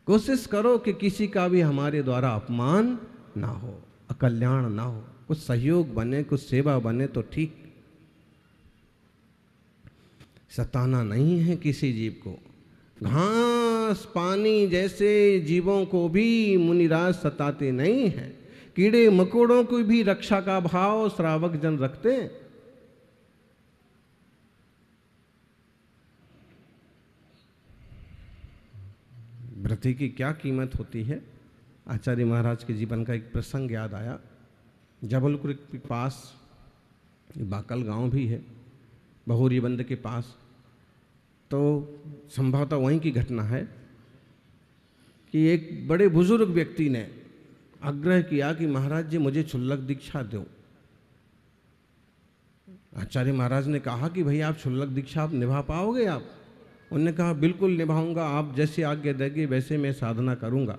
कोशिश करो कि किसी का भी हमारे द्वारा अपमान ना हो, अकल्याण ना हो, कुछ सहयोग बने, कुछ सेवा बने तो ठीक। सताना नहीं है किसी जीव को। घास पानी जैसे जीवों को भी मुनिराज सताते नहीं हैं। कीड़े मकोड़ों को भी रक्षा का भाव श्रावक जन रखते हैं। व्रती की क्या कीमत होती है। आचार्य महाराज के जीवन का एक प्रसंग याद आया। जबलपुर के पास बाकल गांव भी है, बहोरी बंद के पास। तो संभवतः वहीं की घटना है कि एक बड़े बुजुर्ग व्यक्ति ने आग्रह किया कि महाराज जी मुझे क्षुल्लक दीक्षा दो। आचार्य महाराज ने कहा कि भैया आप क्षुल्लक दीक्षा आप निभा पाओगे आप? उन्होंने कहा बिल्कुल निभाऊंगा, आप जैसे आज्ञा देंगे वैसे मैं साधना करूंगा।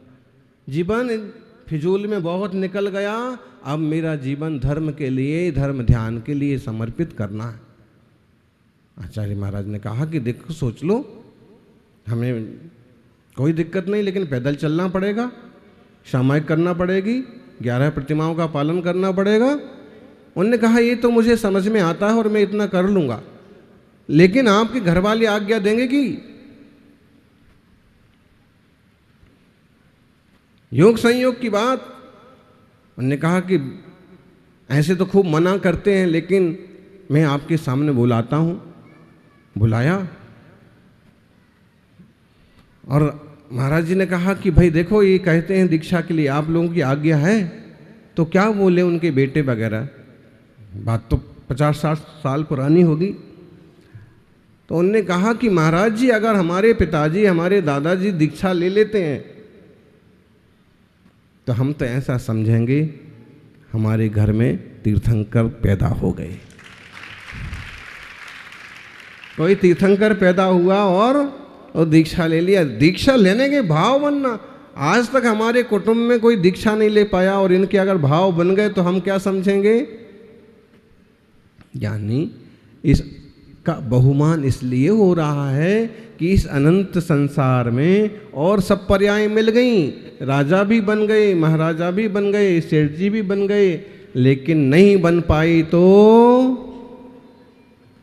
जीवन फिजूल में बहुत निकल गया, अब मेरा जीवन धर्म के लिए, धर्म ध्यान के लिए समर्पित करना है। आचार्य महाराज ने कहा कि देखो सोच लो, हमें कोई दिक्कत नहीं, लेकिन पैदल चलना पड़ेगा, सामायिक करना पड़ेगी, 11 प्रतिमाओं का पालन करना पड़ेगा। उन्होंने कहा ये तो मुझे समझ में आता है और मैं इतना कर लूँगा, लेकिन आपके घर वाले आज्ञा देंगे कि? योग संयोग की बात। उन्होंने कहा कि ऐसे तो खूब मना करते हैं, लेकिन मैं आपके सामने बुलाता हूँ। बुलाया और महाराज जी ने कहा कि भाई देखो ये कहते हैं दीक्षा के लिए आप लोगों की आज्ञा है, तो क्या बोले उनके बेटे वगैरह। बात तो 50-60 साल पुरानी होगी। तो उन्होंने कहा कि महाराज जी अगर हमारे पिताजी, हमारे दादाजी दीक्षा ले लेते हैं तो हम तो ऐसा समझेंगे हमारे घर में तीर्थंकर पैदा हो गए। कोई तीर्थंकर पैदा हुआ और दीक्षा ले लिया। दीक्षा लेने के भाव बनना। आज तक हमारे कुटुंब में कोई दीक्षा नहीं ले पाया और इनके अगर भाव बन गए तो हम क्या समझेंगे? यानी इसका बहुमान इसलिए हो रहा है कि इस अनंत संसार में और सब पर्याय मिल गई। राजा भी बन गए, महाराजा भी बन गए, सेठ जी भी बन गए, लेकिन नहीं बन पाई तो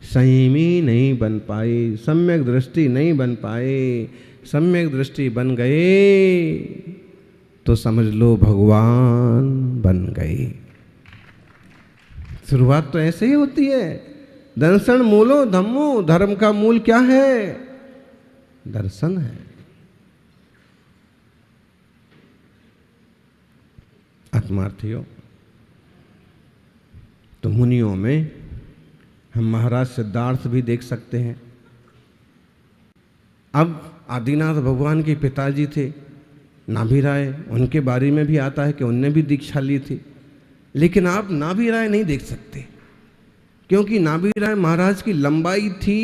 संयमी नहीं बन पाई, सम्यक दृष्टि नहीं बन पाए। सम्यक दृष्टि बन गए तो समझ लो भगवान बन गए। शुरुआत तो ऐसे ही होती है। दर्शन मूलो धम्मो, धर्म का मूल क्या है? दर्शन है। आत्मार्थियों, तो मुनियों में हम महाराज सिद्धार्थ भी देख सकते हैं। अब आदिनाथ भगवान के पिताजी थे नाभि राय, उनके बारे में भी आता है कि उनने भी दीक्षा ली थी। लेकिन आप नाभि राय नहीं देख सकते, क्योंकि नाभि राय महाराज की लंबाई थी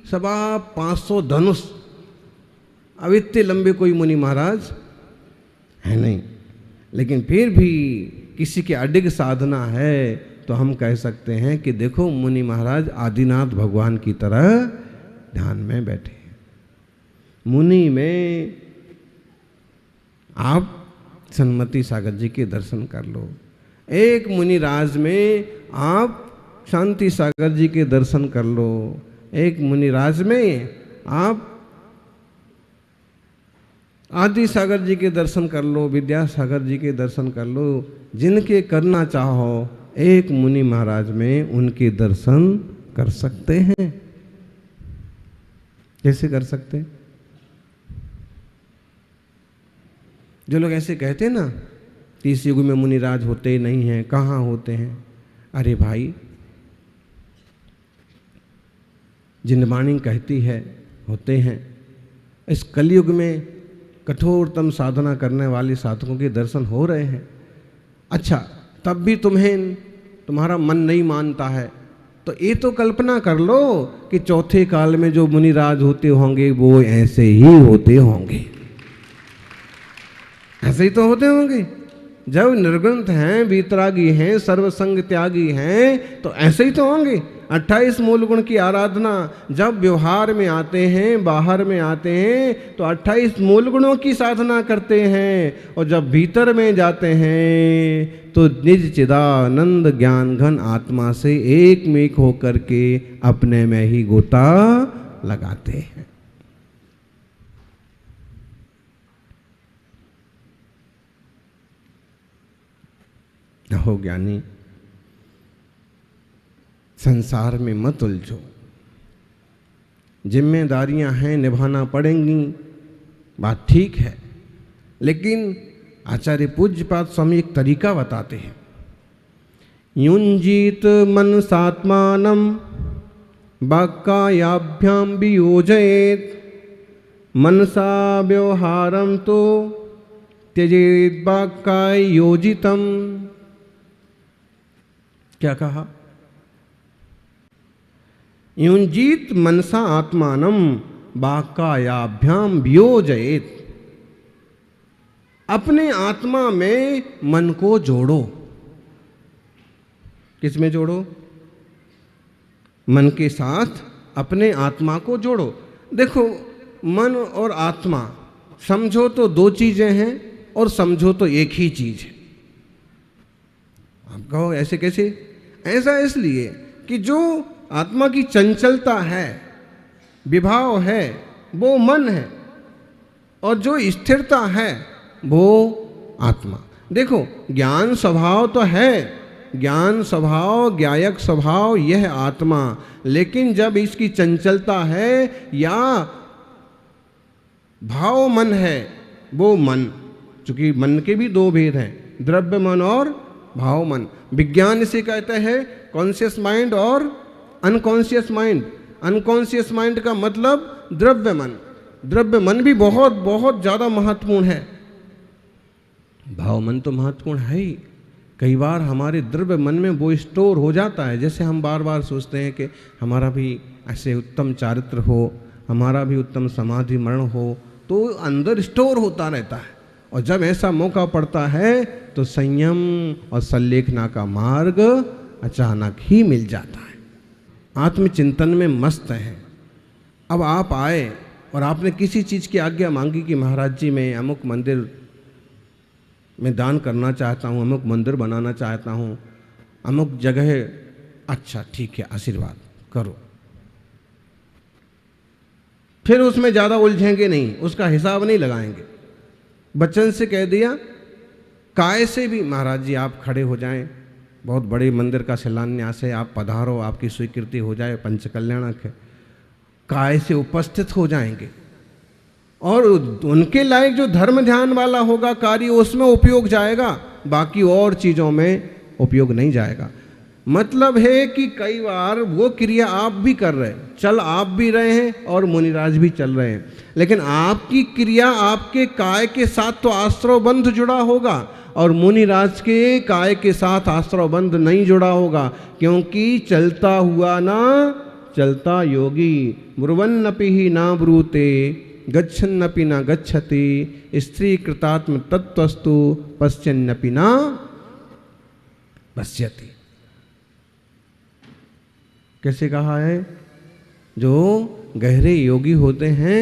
550 धनुष। अब इतने लंबे कोई मुनि महाराज है नहीं, लेकिन फिर भी किसी की अडिग साधना है तो हम कह सकते हैं कि देखो मुनि महाराज आदिनाथ भगवान की तरह ध्यान में बैठे। मुनि में आप सन्मति सागर जी के दर्शन कर लो, एक मुनि राज में आप शांति सागर जी के दर्शन कर लो, एक मुनि राज में आप आदि सागर जी के दर्शन कर लो, विद्यासागर जी के दर्शन कर लो। जिनके करना चाहो एक मुनि महाराज में उनके दर्शन कर सकते हैं। कैसे कर सकते हैं? जो लोग ऐसे कहते हैं ना कि इस युग में मुनिराज होते ही नहीं हैं, कहाँ होते हैं। अरे भाई, जिनवाणी कहती है होते हैं। इस कलयुग में कठोरतम साधना करने वाले साधकों के दर्शन हो रहे हैं। अच्छा, तब भी तुम्हारा मन नहीं मानता है तो ये तो कल्पना कर लो कि चौथे काल में जो मुनिराज होते होंगे वो ऐसे ही होते होंगे। ऐसे ही तो होते होंगे। जब निर्ग्रंथ हैं, वीतरागी हैं, सर्वसंग त्यागी हैं, तो ऐसे ही तो होंगे। 28 मूल गुण की आराधना। जब व्यवहार में आते हैं, बाहर में आते हैं, तो 28 मूल गुणों की साधना करते हैं, और जब भीतर में जाते हैं तो निज चिदानंद ज्ञान घन आत्मा से एक में एक होकर के अपने में ही गोता लगाते हैं। हो ज्ञानी, संसार में मत उलझो, जिम्मेदारियां हैं, निभाना पड़ेंगी, बात ठीक है, लेकिन आचार्य पूज्यपाद स्वामी एक तरीका बताते हैं। युंजीत मन सात्मानम वाक्कायाभ्याम वियोजयेत मनसा व्यवहारम तो त्यजेत वाक्काय योजितम। क्या कहा? युंजीत मनसा आत्मानम वाक्कायाभ्याम वियोजयेत। अपने आत्मा में मन को जोड़ो। किस में जोड़ो? मन के साथ अपने आत्मा को जोड़ो। देखो, मन और आत्मा समझो तो दो चीजें हैं, और समझो तो एक ही चीज है। आप कहो ऐसे कैसे? ऐसा इसलिए कि जो आत्मा की चंचलता है, विभाव है, वो मन है, और जो स्थिरता है वो आत्मा। देखो, ज्ञान स्वभाव तो है, ज्ञान स्वभाव, ज्ञायक स्वभाव, यह आत्मा। लेकिन जब इसकी चंचलता है या भाव मन है, वो मन, चूंकि मन के भी दो भेद हैं, द्रव्य मन और भाव मन। विज्ञान इसे कहते हैं कॉन्शियस माइंड और अनकॉन्शियस माइंड। अनकॉन्शियस माइंड का मतलब द्रव्य मन। द्रव्य मन भी बहुत बहुत ज़्यादा महत्वपूर्ण है, भाव मन तो महत्वपूर्ण है ही। कई बार हमारे द्रव्य मन में वो स्टोर हो जाता है, जैसे हम बार बार सोचते हैं कि हमारा भी ऐसे उत्तम चारित्र हो, हमारा भी उत्तम समाधि मरण हो, तो अंदर स्टोर होता रहता है। और जब ऐसा मौका पड़ता है तो संयम और संलेखना का मार्ग अचानक ही मिल जाता है। आत्मचिंतन में मस्त है। अब आप आए और आपने किसी चीज़ की आज्ञा मांगी कि महाराज जी मैं अमुक मंदिर में दान करना चाहता हूँ, अमुक मंदिर बनाना चाहता हूँ, अमुक जगह, अच्छा ठीक है, आशीर्वाद करो। फिर उसमें ज़्यादा उलझेंगे नहीं, उसका हिसाब नहीं लगाएंगे। बच्चन से कह दिया, काय से भी महाराज जी आप खड़े हो जाएं, बहुत बड़े मंदिर का शिलान्यास है, आप पधारो, आपकी स्वीकृति हो जाए, पंचकल्याणक है। काय से उपस्थित हो जाएंगे, और उनके लायक जो धर्म ध्यान वाला होगा कार्य, उसमें उपयोग जाएगा, बाकी और चीज़ों में उपयोग नहीं जाएगा। मतलब है कि कई बार वो क्रिया आप भी कर रहे हैं, चल आप भी रहे हैं और मुनिराज भी चल रहे हैं, लेकिन आपकी क्रिया आपके काय के साथ तो आश्रव बंध जुड़ा होगा, और मुनिराज के काय के साथ आश्रव बंध नहीं जुड़ा होगा, क्योंकि चलता हुआ ना चलता योगी। ब्रुवन्नपि ही ना ब्रूते गच्छन्नपि न गच्छति स्त्री कृतात्म तत्वस्तु पश्यन्नपि न पश्यति। कैसे कहा है? जो गहरे योगी होते हैं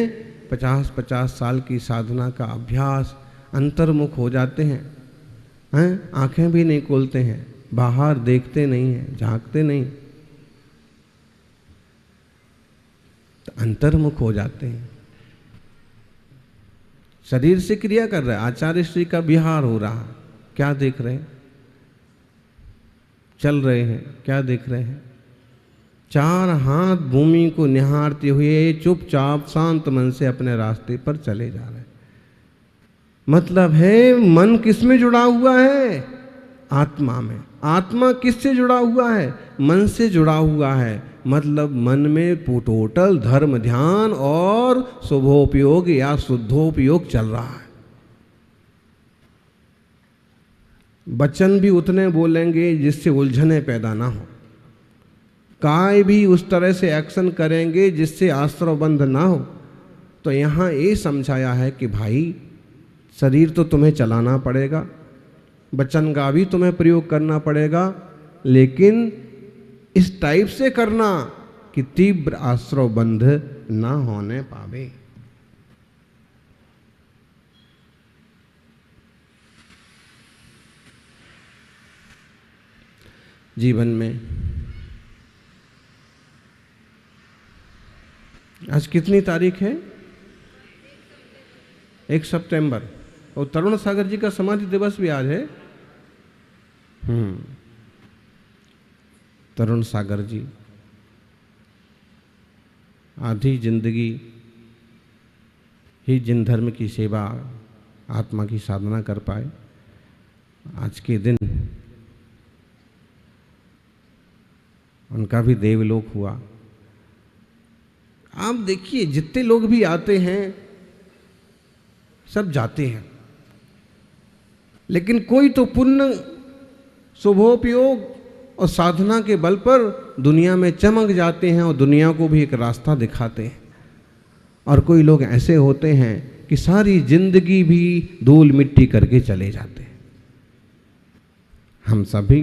50-50 साल की साधना का अभ्यास, अंतर्मुख हो जाते हैं, आंखें भी नहीं खोलते हैं, बाहर देखते नहीं हैं, झांकते नहीं, तो अंतर्मुख हो जाते हैं। शरीर से क्रिया कर रहे हैं, आचार्य श्री का विहार हो रहा, क्या देख रहे हैं? चल रहे हैं, क्या देख रहे हैं? चार हाथ भूमि को निहारते हुए चुपचाप शांत मन से अपने रास्ते पर चले जा रहे हैं। मतलब है मन किस में जुड़ा हुआ है? आत्मा में। आत्मा किससे जुड़ा हुआ है? मन से जुड़ा हुआ है। मतलब मन में टोटल धर्म ध्यान और शुभोपयोग या शुद्धोपयोग चल रहा है। वचन भी उतने बोलेंगे जिससे उलझने पैदा ना हो, काय भी उस तरह से एक्शन करेंगे जिससे आश्रवबंध ना हो। तो यहाँ ये समझाया है कि भाई शरीर तो तुम्हें चलाना पड़ेगा, वचन का भी तुम्हें प्रयोग करना पड़ेगा, लेकिन इस टाइप से करना कि तीव्र आश्रव बंध ना होने पावे। जीवन में आज कितनी तारीख है? 1 सितंबर। और तरुण सागर जी का समाधि दिवस भी आज है। तरुण सागर जी आधी जिंदगी ही जिन धर्म की सेवा, आत्मा की साधना कर पाए, आज के दिन उनका भी देवलोक हुआ। आप देखिए जितने लोग भी आते हैं सब जाते हैं, लेकिन कोई तो पुण्य, शुभोपयोग और साधना के बल पर दुनिया में चमक जाते हैं और दुनिया को भी एक रास्ता दिखाते हैं। और कोई लोग ऐसे होते हैं कि सारी जिंदगी भी धूल मिट्टी करके चले जाते हैं। हम सभी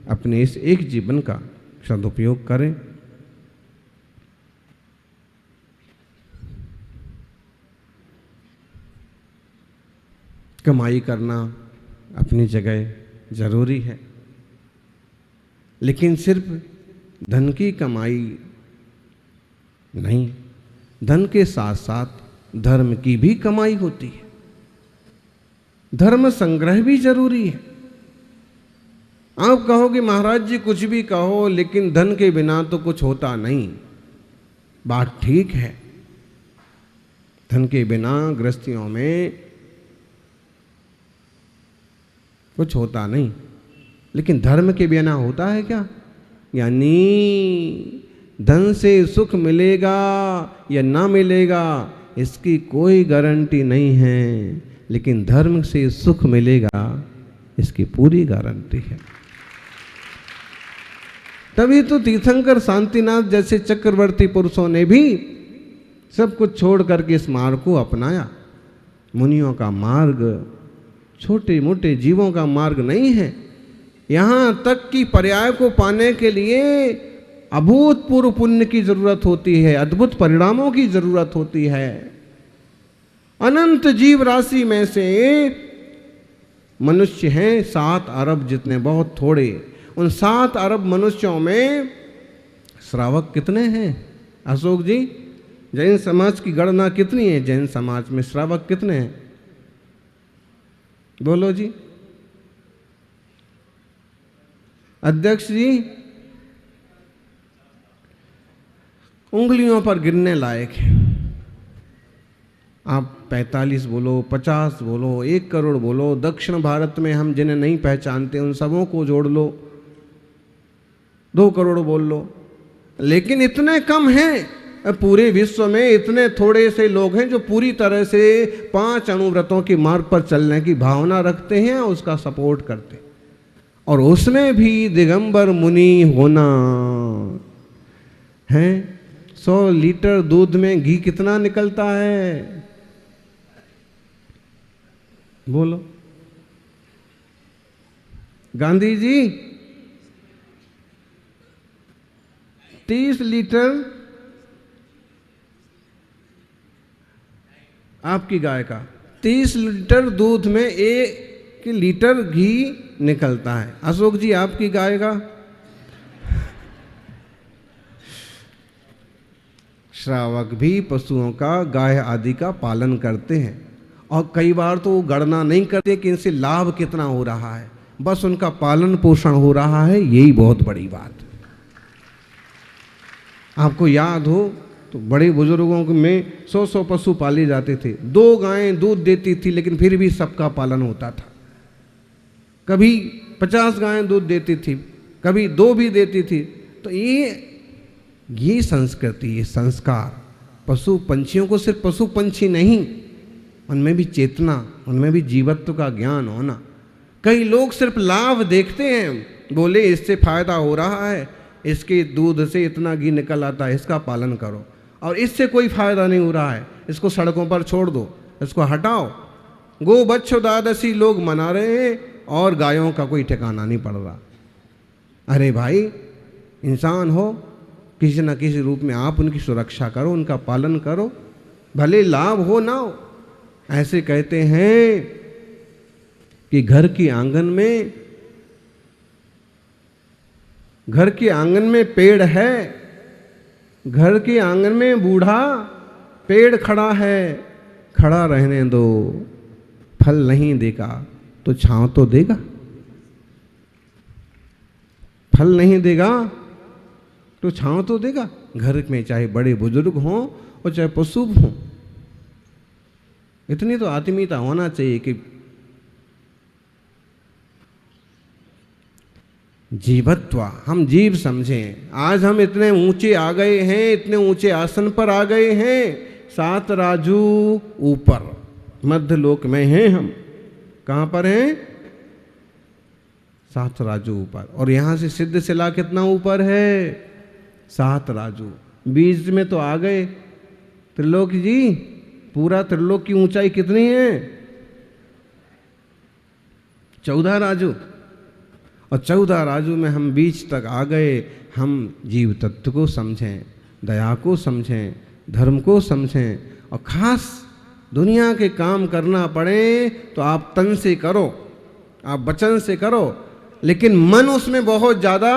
अपने इस एक जीवन का सदुपयोग करें। कमाई करना अपनी जगह जरूरी है, लेकिन सिर्फ धन की कमाई नहीं, धन के साथ साथ धर्म की भी कमाई होती है। धर्म संग्रह भी जरूरी है। आप कहोगे महाराज जी कुछ भी कहो, लेकिन धन के बिना तो कुछ होता नहीं। बात ठीक है, धन के बिना गृहस्थियों में कुछ होता नहीं, लेकिन धर्म के बिना होता है क्या? यानी धन से सुख मिलेगा या ना मिलेगा इसकी कोई गारंटी नहीं है, लेकिन धर्म से सुख मिलेगा इसकी पूरी गारंटी है। तभी तो तीर्थंकर शांतिनाथ जैसे चक्रवर्ती पुरुषों ने भी सब कुछ छोड़ करके इस मार्ग को अपनाया। मुनियों का मार्ग छोटे मोटे जीवों का मार्ग नहीं है। यहाँ तक कि पर्याय को पाने के लिए अभूतपूर्व पुण्य की जरूरत होती है, अद्भुत परिणामों की जरूरत होती है। अनंत जीव राशि में से मनुष्य हैं 7 अरब जितने, बहुत थोड़े। उन 7 अरब मनुष्यों में श्रावक कितने हैं? अशोक जी, जैन समाज की गणना कितनी है? जैन समाज में श्रावक कितने हैं? बोलो जी। अध्यक्ष जी, उंगलियों पर गिनने लायक है। आप 45 बोलो, 50 बोलो, 1 करोड़ बोलो, दक्षिण भारत में हम जिन्हें नहीं पहचानते उन सबों को जोड़ लो, 2 करोड़ बोल लो, लेकिन इतने कम हैं। पूरे विश्व में इतने थोड़े से लोग हैं जो पूरी तरह से 5 अणुव्रतों के मार्ग पर चलने की भावना रखते हैं और उसका सपोर्ट करते हैं। और उसमें भी दिगंबर मुनि होना है। 100 लीटर दूध में घी कितना निकलता है? बोलो गांधी जी। 30 लीटर आपकी गाय का, 30 लीटर दूध में 1 लीटर घी निकलता है। अशोक जी आपकी गाय का? श्रावक भी पशुओं का, गाय आदि का पालन करते हैं और कई बार तो वो गणना नहीं करते कि इनसे लाभ कितना हो रहा है, बस उनका पालन पोषण हो रहा है, यही बहुत बड़ी बात। आपको याद हो तो बड़े बुजुर्गों में 100 पशु पाले जाते थे। 2 गायें दूध देती थी, लेकिन फिर भी सबका पालन होता था। कभी 50 गायें दूध देती थी, कभी 2 भी देती थी। तो ये संस्कृति, ये संस्कार, पशु पंछियों को सिर्फ पशु पंछी नहीं, उनमें भी चेतना, उनमें भी जीवत्व का ज्ञान होना। कई लोग सिर्फ लाभ देखते हैं, बोले इससे फायदा हो रहा है, इसके दूध से इतना घी निकल आता है, इसका पालन करो, और इससे कोई फायदा नहीं हो रहा है, इसको सड़कों पर छोड़ दो, इसको हटाओ। गो बच्चो द्वादशी लोग मना रहे हैं और गायों का कोई ठिकाना नहीं पड़ रहा। अरे भाई, इंसान हो, किसी न किसी रूप में आप उनकी सुरक्षा करो, उनका पालन करो, भले लाभ हो ना हो। ऐसे कहते हैं कि घर के आंगन में पेड़ है, घर के आंगन में बूढ़ा पेड़ खड़ा है, खड़ा रहने दो, फल नहीं देगा तो छांव तो देगा। फल नहीं देगा तो छांव तो देगा। घर में चाहे बड़े बुजुर्ग हों और चाहे पशु हों, इतनी तो आत्मीयता होना चाहिए कि जीवत्व, हम जीव समझें। आज हम इतने ऊंचे आ गए हैं, इतने ऊंचे आसन पर आ गए हैं, 7 राजू ऊपर मध्य लोक में हैं हम। कहाँ पर हैं? 7 राजू ऊपर। और यहाँ से सिद्ध शिला कितना ऊपर है? 7 राजू। बीच में तो आ गए त्रिलोक जी। पूरा त्रिलोक की ऊंचाई कितनी है? 14 राजू। और 14 राजू में हम बीच तक आ गए। हम जीव तत्व को समझें, दया को समझें, धर्म को समझें। और खास दुनिया के काम करना पड़े तो आप तन से करो, आप वचन से करो, लेकिन मन उसमें बहुत ज़्यादा।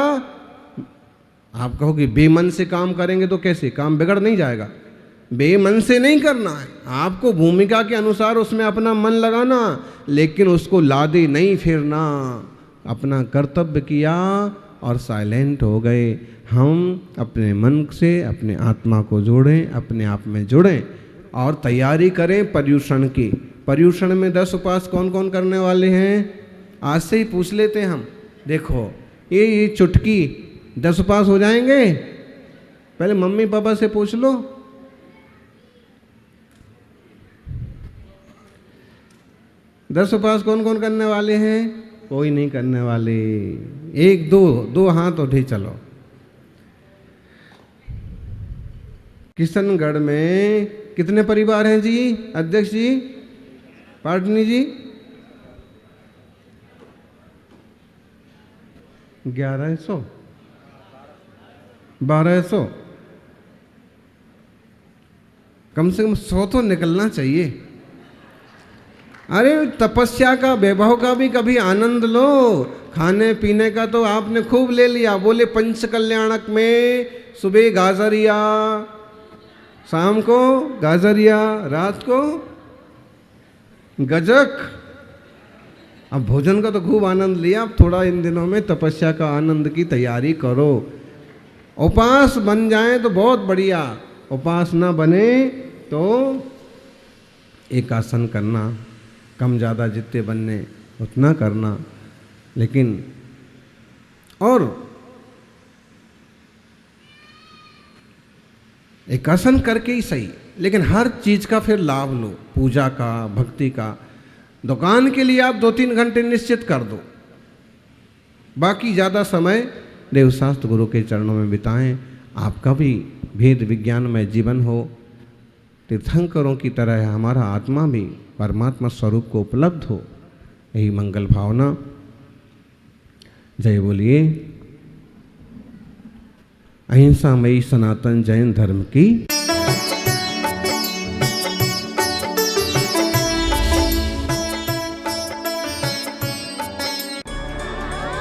आप कहो कि बेमन से काम करेंगे तो कैसे? काम बिगड़ नहीं जाएगा। बेमन से नहीं करना है, आपको भूमिका के अनुसार उसमें अपना मन लगाना, लेकिन उसको लादे नहीं फिरना। अपना कर्तव्य किया और साइलेंट हो गए। हम अपने मन से अपने आत्मा को जोड़ें, अपने आप में जुड़ें और तैयारी करें पर्युषण की। पर्युषण में 10 उपास कौन कौन करने वाले हैं? आज से ही पूछ लेते हैं हम। देखो ये चुटकी 10 उपास हो जाएंगे? पहले मम्मी पापा से पूछ लो। दस उपास कौन कौन करने वाले हैं? कोई नहीं करने वाले। 1 2 हाथ उठे चलो। किशनगढ़ में कितने परिवार हैं जी? अध्यक्ष जी, पाटनी जी? 1100 1200, कम से कम 100 तो निकलना चाहिए। अरे तपस्या का, वैभव का भी कभी आनंद लो। खाने पीने का तो आपने खूब ले लिया। बोले पंच कल्याणक में सुबह गाजरिया, शाम को गाजरिया, रात को गजक। अब भोजन का तो खूब आनंद लिया। अब थोड़ा इन दिनों में तपस्या का आनंद की तैयारी करो। उपास बन जाए तो बहुत बढ़िया, उपास ना बने तो एक आसन करना, कम ज़्यादा जितने बनने उतना करना। लेकिन और एक आसन करके ही सही, लेकिन हर चीज़ का फिर लाभ लो। पूजा का, भक्ति का। दुकान के लिए आप 2-3 घंटे निश्चित कर दो, बाकी ज़्यादा समय देवशास्त्र गुरु के चरणों में बिताएं। आपका भी भेद विज्ञान में जीवन हो। तीर्थंकरों की तरह हमारा आत्मा भी परमात्मा स्वरूप को उपलब्ध हो, यही मंगल भावना। जय बोलिए अहिंसामयी सनातन जैन धर्म की।